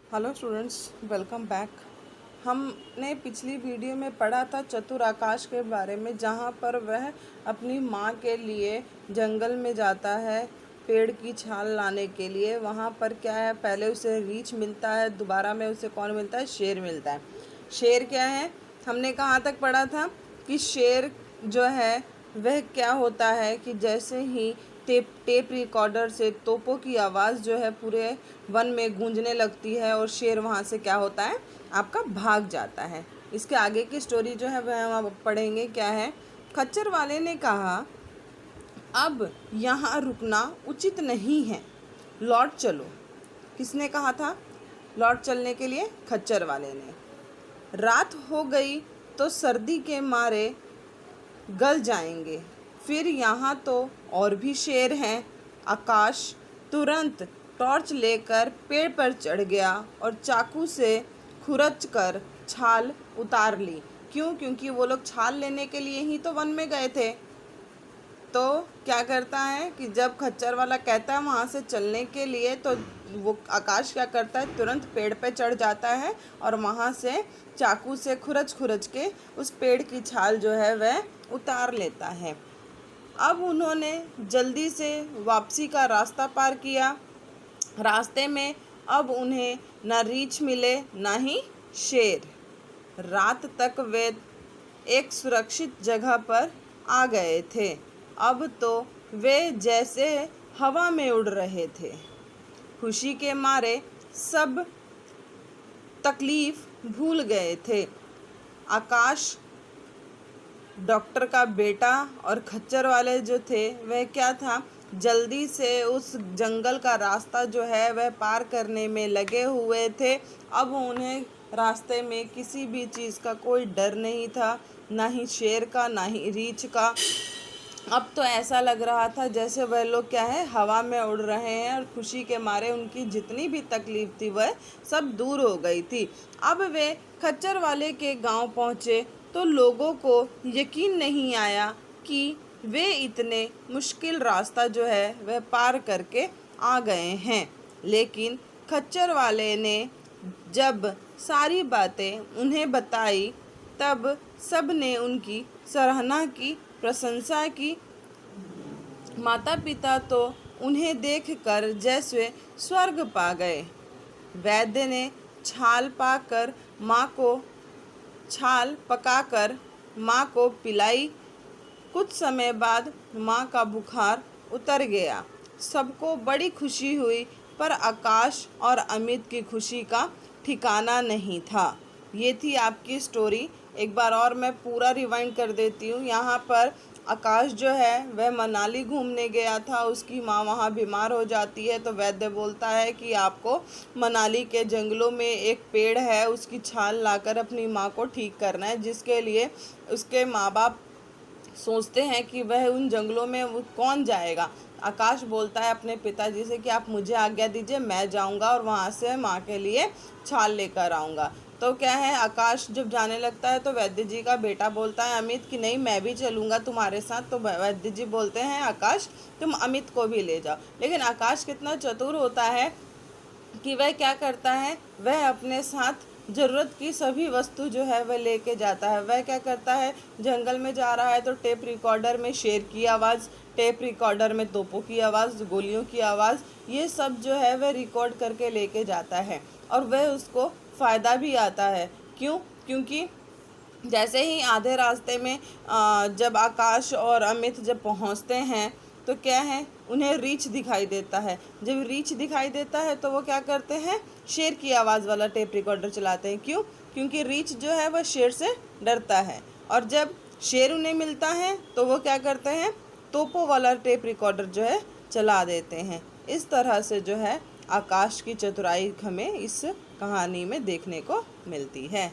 Hello students, welcome back. हमने पिछली video में पढ़ा था चतुर आकाश के बारे में, जहाँ पर वह अपनी माँ के लिए जंगल में जाता है पेड़ की छाल लाने के लिए। वहाँ पर क्या है, पहले उसे रीछ मिलता है, दोबारा में उसे कौन मिलता है, शेर मिलता है। शेर क्या है, हमने कहाँ तक पढ़ा था कि शेर जो है वह क्या होता है कि जैसे ही टेप रिकॉर्डर से तोपों की आवाज़ जो है पूरे वन में गूंजने लगती है और शेर वहाँ से क्या होता है, आपका भाग जाता है। इसके आगे की स्टोरी जो है वह हम पढ़ेंगे। क्या है, खच्चर वाले ने कहा अब यहाँ रुकना उचित नहीं है, लौट चलो। किसने कहा था लौट चलने के लिए? खच्चर वाले ने। रात हो गई तो सर्दी के मारे गल जाएंगे, फिर यहाँ तो और भी शेर हैं। आकाश तुरंत टॉर्च लेकर पेड़ पर चढ़ गया और चाकू से खुरच कर छाल उतार ली। क्यों? क्योंकि वो लोग छाल लेने के लिए ही तो वन में गए थे। तो क्या करता है कि जब खच्चर वाला कहता है वहाँ से चलने के लिए, तो वो आकाश क्या करता है, तुरंत पेड़ पे चढ़ जाता है और वहाँ से चाकू से खुरच खुरच के उस पेड़ की छाल जो है वह उतार लेता है। अब उन्होंने जल्दी से वापसी का रास्ता पार किया। रास्ते में अब उन्हें न रीछ मिले न ही शेर। रात तक वे एक सुरक्षित जगह पर आ गए थे। अब तो वे जैसे हवा में उड़ रहे थे। खुशी के मारे सब तकलीफ भूल गए थे। आकाश, डॉक्टर का बेटा और खच्चर वाले जो थे वह क्या था, जल्दी से उस जंगल का रास्ता जो है वह पार करने में लगे हुए थे। अब उन्हें रास्ते में किसी भी चीज़ का कोई डर नहीं था, ना ही शेर का ना ही रीछ का। अब तो ऐसा लग रहा था जैसे वह लोग क्या है, हवा में उड़ रहे हैं और खुशी के मारे उनकी जितनी भी तकलीफ थी वह सब दूर हो गई थी। अब वे खच्चर वाले के गांव पहुंचे तो लोगों को यकीन नहीं आया कि वे इतने मुश्किल रास्ता जो है वह पार करके आ गए हैं। लेकिन खच्चर वाले ने जब सारी बातें उन्हें बताई तब सब ने उनकी सराहना की, प्रशंसा की। माता पिता तो उन्हें देखकर जैसे स्वर्ग पा गए। वैद्य ने छाल पकाकर माँ को पिलाई। कुछ समय बाद माँ का बुखार उतर गया। सबको बड़ी खुशी हुई, पर आकाश और अमित की खुशी का ठिकाना नहीं था। ये थी आपकी स्टोरी। एक बार और मैं पूरा रिवाइंड कर देती हूँ। यहाँ पर आकाश जो है वह मनाली घूमने गया था, उसकी माँ वहाँ बीमार हो जाती है तो वैद्य बोलता है कि आपको मनाली के जंगलों में एक पेड़ है, उसकी छाल लाकर अपनी माँ को ठीक करना है। जिसके लिए उसके माँ बाप सोचते हैं कि वह उन जंगलों में वो कौन जाएगा। आकाश बोलता है अपने पिताजी से कि आप मुझे आज्ञा दीजिए, मैं जाऊंगा और वहाँ से माँ के लिए छाल लेकर आऊँगा। तो क्या है, आकाश जब जाने लगता है तो वैद्य जी का बेटा बोलता है अमित कि नहीं, मैं भी चलूँगा तुम्हारे साथ। तो वैद्य जी बोलते हैं आकाश तुम अमित को भी ले जाओ। लेकिन आकाश कितना चतुर होता है कि वह क्या करता है, वह अपने साथ ज़रूरत की सभी वस्तु जो है वह लेके जाता है। वह क्या करता है, जंगल में जा रहा है तो टेप रिकॉर्डर में शेर की आवाज़, टेप रिकॉर्डर में तोपों की आवाज़, गोलियों की आवाज़, ये सब जो है वह रिकॉर्ड करके लेके जाता है और वह उसको फ़ायदा भी आता है। क्यों? क्योंकि जैसे ही आधे रास्ते में जब आकाश और अमित जब पहुंचते हैं तो क्या है, उन्हें रीछ दिखाई देता है। जब रीछ दिखाई देता है तो वो क्या करते हैं, शेर की आवाज़ वाला टेप रिकॉर्डर चलाते हैं। क्यों? क्योंकि रीछ जो है वह शेर से डरता है। और जब शेर उन्हें मिलता है तो वो क्या करते हैं, तोपों वाला टेप रिकॉर्डर जो है चला देते हैं। इस तरह से जो है आकाश की चतुराई हमें इस कहानी में देखने को मिलती है।